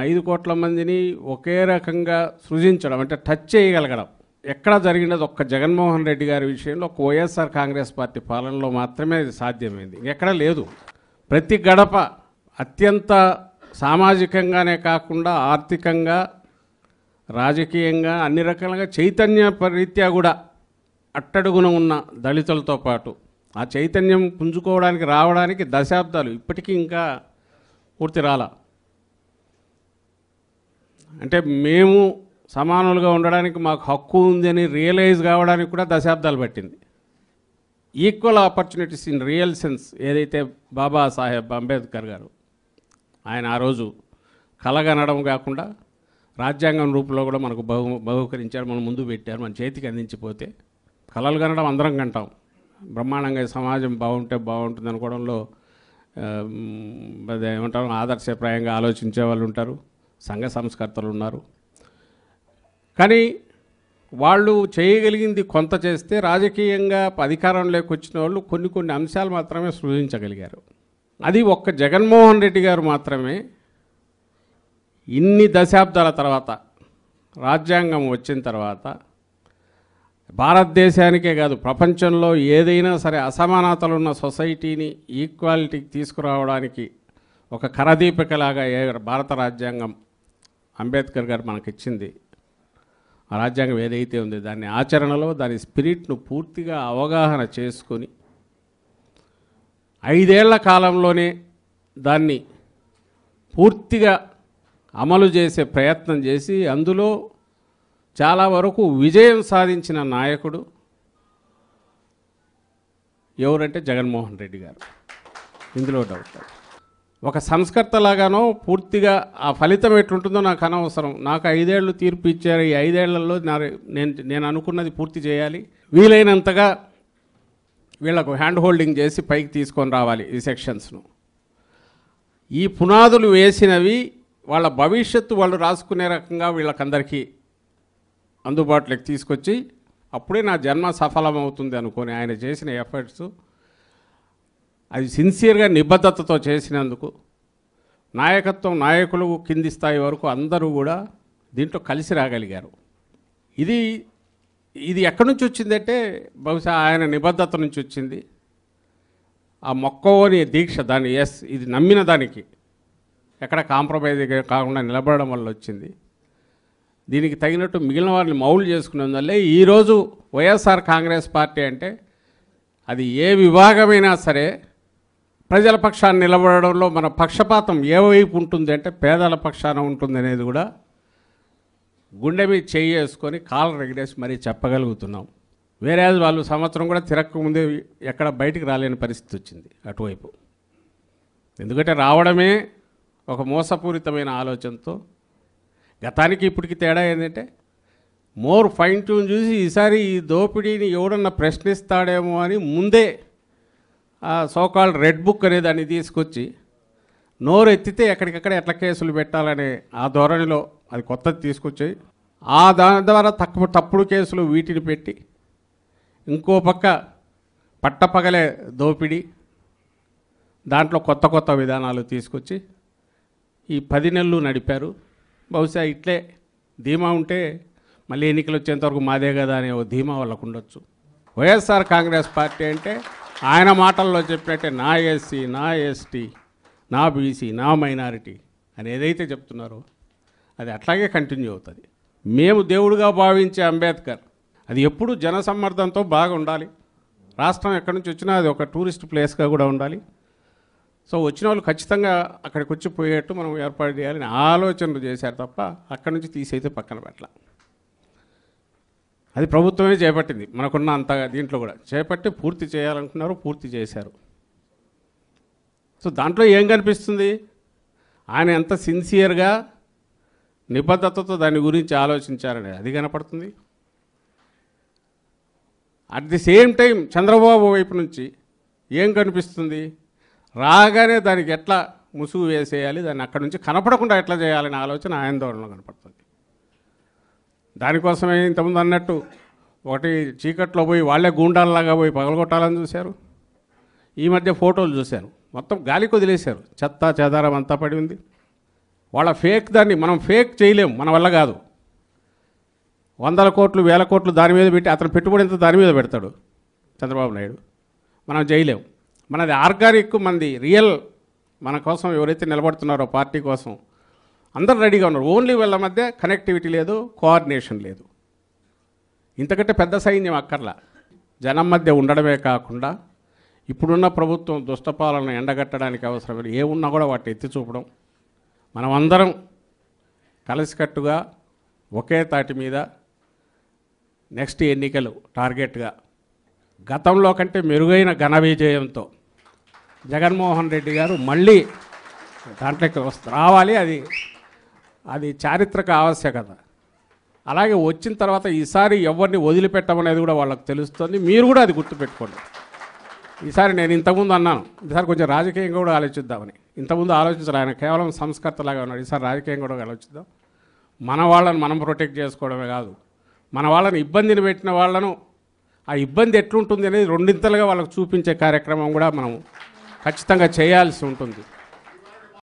5 కోట్ల మందిని ఒకే రకంగా సృజించడం అంటే టచ్ చేయగలగడం ఎక్కడ జరిగినది ఒక్క జగన్మోహన్ రెడ్డి గారి విషయంలో ఒక వైఎస్ఆర్ కాంగ్రెస్ పార్టీ పాలనలో మాత్రమే ఇది సాధ్యమైంది. ఎక్కడ లేదు. ప్రతి గడప అత్యంత సామాజికంగానే కాకుండా ఆర్థికంగా రాజకీయంగా అన్ని రకాలుగా చైతన్య రీత్యా కూడా అట్టడుగున ఉన్న దళితులతో పాటు ఆ చైతన్యం పుంజుకోవడానికి రావడానికి దశాబ్దాలు ఇప్పటికీ ఇంకా పూర్తి రాలా. అంటే మేము సమానులుగా ఉండడానికి మాకు హక్కు ఉందని రియలైజ్ కావడానికి కూడా దశాబ్దాలు పట్టింది. Equal opportunities in real sense ఏదైతే బాబాసాహెబ్ అంబేద్కర్ గారు ఆయన ఆ రోజు కలగనడం కాకుండా రాజ్యాంగం రూపంలో కూడా మనకు బహుకరించారు, మనం ముందు పెట్టారు, మన చేతికి అందించిపోతే కలలు కనడం అందరం కంటాం. బ్రహ్మాండంగా సమాజం బాగుంటే బాగుంటుంది అనుకోవడంలో ఏమంటారు ఆదర్శప్రాయంగా ఆలోచించే వాళ్ళు ఉంటారు, సంఘ సంస్కర్తలు ఉన్నారు. కానీ వాళ్ళు చేయగలిగింది కొంత చేస్తే రాజకీయంగా అధికారంలోకి వచ్చిన వాళ్ళు కొన్ని అంశాలు మాత్రమే సృజించగలిగారు. అది ఒక్క జగన్మోహన్ రెడ్డి గారు మాత్రమే ఇన్ని దశాబ్దాల తర్వాత రాజ్యాంగం వచ్చిన తర్వాత భారతదేశానికే కాదు ప్రపంచంలో ఏదైనా సరే అసమానతలున్న సొసైటీని ఈక్వాలిటీకి తీసుకురావడానికి ఒక కరదీపికలాగా భారత రాజ్యాంగం అంబేద్కర్ గారు మనకిచ్చింది. ఆ రాజ్యాంగం ఏదైతే ఉంది దాన్ని ఆచరణలో దాని స్పిరిట్ను పూర్తిగా అవగాహన చేసుకొని 5 ఏళ్ల కాలంలోనే దాన్ని పూర్తిగా అమలు చేసే ప్రయత్నం చేసి అందులో చాలా వరకు విజయం సాధించిన నాయకుడు ఎవరంటే జగన్మోహన్ రెడ్డి గారు. ఇందులో డౌట్. ఒక సంస్కర్తలాగానో పూర్తిగా ఆ ఫలితం ఎట్లుంటుందో నాకు అనవసరం. నాకు 5 ఏళ్ళు తీర్పు ఇచ్చారు, ఈ 5 ఏళ్లలో నేను అనుకున్నది పూర్తి చేయాలి, వీలైనంతగా వీళ్లకు హ్యాండ్ హోల్డింగ్ చేసి పైకి తీసుకొని రావాలి ఈ సెక్షన్స్ను. ఈ పునాదులు వేసినవి వాళ్ళ భవిష్యత్తు వాళ్ళు రాసుకునే రకంగా వీళ్ళకందరికీ అందుబాటులోకి తీసుకొచ్చి అప్పుడే నా జన్మ సఫలమవుతుంది అనుకొని ఆయన చేసిన ఎఫర్ట్స్ అది సిన్సియర్గా నిబద్ధతతో చేసినందుకు నాయకత్వం నాయకులు కింది స్థాయి వరకు అందరూ కూడా దీంట్లో కలిసి రాగలిగారు. ఇది ఎక్కడి నుంచి వచ్చిందంటే బహుశా ఆయన నిబద్ధత నుంచి వచ్చింది. ఆ మొక్కవోని దీక్ష దాన్ని ఇది నమ్మిన దానికి ఎక్కడ కాంప్రమైజ్ కాకుండా నిలబడడం వల్ల వచ్చింది. దీనికి తగినట్టు మిగిలిన వారిని మౌలు చేసుకునేందువల్లే ఈరోజు వైఎస్ఆర్ కాంగ్రెస్ పార్టీ అంటే అది ఏ విభాగమైనా సరే ప్రజల పక్షాన్ని నిలబడడంలో మన పక్షపాతం ఏ వైపు ఉంటుంది అంటే పేదల పక్షాన ఉంటుంది అనేది కూడా గుండె మీద చేయి వేసుకొని కాళ్ళు రెగడేసి మరీ చెప్పగలుగుతున్నాం. వేరే వాళ్ళు సంవత్సరం కూడా తిరగకముందే ఎక్కడ బయటికి రాలేని పరిస్థితి వచ్చింది అటువైపు. ఎందుకంటే రావడమే ఒక మోసపూరితమైన ఆలోచనతో. గతానికి ఇప్పటికి తేడా ఏంటంటే మోర్ ఫైన్ ట్యూన్ చూసి ఈసారి ఈ దోపిడీని ఎవడన్నా ప్రశ్నిస్తాడేమో అని ముందే ఆ సోకాల్డ్ రెడ్ బుక్ అనే దాన్ని తీసుకొచ్చి నోరు ఎత్తితే ఎక్కడికక్కడ ఎట్లా కేసులు పెట్టాలనే ఆ ధోరణిలో అది కొత్తది తీసుకొచ్చాయి. దాని ద్వారా తప్పుడు కేసులు వీటిని పెట్టి ఇంకో పక్క పట్టపగలే దోపిడీ దాంట్లో కొత్త విధానాలు తీసుకొచ్చి ఈ 10 నెలలు నడిపారు. బహుశా ఇట్లే ధీమా ఉంటే మళ్ళీ ఎన్నికలు వచ్చేంతవరకు మాదే కదా అనే ఓ ధీమా వాళ్ళకు ఉండొచ్చు. వైఎస్ఆర్ కాంగ్రెస్ పార్టీ అంటే ఆయన మాటల్లో చెప్పినట్టే నా ఎస్సీ, నా ఎస్టీ, నా బీసీ, నా మైనారిటీ అని ఏదైతే చెప్తున్నారో అది అట్లాగే కంటిన్యూ అవుతుంది. మేము దేవుడిగా భావించే అంబేద్కర్ అది ఎప్పుడు జనసమ్మర్దంతో బాగా ఉండాలి. రాష్ట్రం ఎక్కడి నుంచి వచ్చినా అది ఒక టూరిస్ట్ ప్లేస్గా కూడా ఉండాలి. సో వచ్చిన వాళ్ళు ఖచ్చితంగా అక్కడికి వచ్చి పోయేట్టు మనం ఏర్పాటు చేయాలని ఆలోచనలు చేశారు తప్ప అక్కడి నుంచి తీసైతే పక్కన పెట్టాల. అది ప్రభుత్వమే చేపట్టింది. మనకున్న అంత దీంట్లో కూడా చేపట్టి పూర్తి చేయాలనుకున్నారు, పూర్తి చేశారు. సో దాంట్లో ఏం కనిపిస్తుంది? ఆయన ఎంత సిన్సియర్గా నిబద్ధతతో దాని గురించి ఆలోచించారనేది అది కనపడుతుంది. At the same time Chandrababu వైపు నుంచి ఏం కనిపిస్తుంది? రాగానే దానికి ఎట్లా ముసుగు వేసేయాలి, దాన్ని అక్కడి నుంచి కనపడకుండా ఎట్లా చేయాలనే ఆలోచన ఆయన ధోరణిలో కనపడుతుంది. దానికోసమే ఇంతకుముందు అన్నట్టు ఒకటి చీకట్లో పోయి వాళ్ళే గూండాల్లాగా పోయి పగలగొట్టాలని చూశారు. ఈ మధ్య ఫోటోలు చూశాను, మొత్తం గాలికి వదిలేశారు, చెత్త చెదారం అంతా పడి ఉంది. వాళ్ళ ఫేక్ దాన్ని మనం ఫేక్ చేయలేము, మన వల్ల కాదు. 100 కోట్లు 1000 కోట్లు దాని మీద పెట్టి అతను పెట్టుబడి ఎంత దాని మీద పెడతాడు చంద్రబాబు నాయుడు. మనం చేయలేము. మనది ఆర్గానిక్, మనది రియల్. మన కోసం ఎవరైతే నిలబడుతున్నారో పార్టీ కోసం అందరూ రెడీగా ఉన్నారు. ఓన్లీ వీళ్ళ మధ్య కనెక్టివిటీ లేదు, కోఆర్డినేషన్ లేదు. ఇంతకంటే పెద్ద సైన్యం అక్కర్లా. జనం మధ్య ఉండడమే కాకుండా ఇప్పుడున్న ప్రభుత్వం దుష్టపాలన ఎండగట్టడానికి అవసరమైన ఏమున్నా కూడా వాటిని ఎత్తి చూపడం, మనం అందరం కలిసికట్టుగా ఒకే తాటి మీద నెక్స్ట్ ఎన్నికలు టార్గెట్గా గతంలో కంటే మెరుగైన ఘన విజయంతో జగన్మోహన్ రెడ్డి గారు మళ్ళీ దాంట్లోకి రావాలి. అది చారిత్రక ఆవశ్యకత. అలాగే వచ్చిన తర్వాత ఈసారి ఎవరిని వదిలిపెట్టమనేది కూడా వాళ్ళకి తెలుస్తుంది. మీరు కూడా అది గుర్తుపెట్టుకోండి. ఈసారి నేను ఇంతకుముందు అన్నాను, ఈసారి కొంచెం రాజకీయంగా కూడా ఆలోచిద్దామని. ఇంతకుముందు ఆలోచించాలి, ఆయన కేవలం సంస్కర్తలాగా ఉన్నాడు. ఈసారి రాజకీయంగా కూడా ఆలోచిద్దాం. మన వాళ్ళని మనం ప్రొటెక్ట్ చేసుకోవడమే కాదు, మన వాళ్ళని ఇబ్బందిని పెట్టిన వాళ్ళను ఆ ఇబ్బంది ఎట్లుంటుంది అనేది రెండింతలుగా వాళ్ళకు చూపించే కార్యక్రమం కూడా మనం ఖచ్చితంగా చేయాల్సి ఉంటుంది.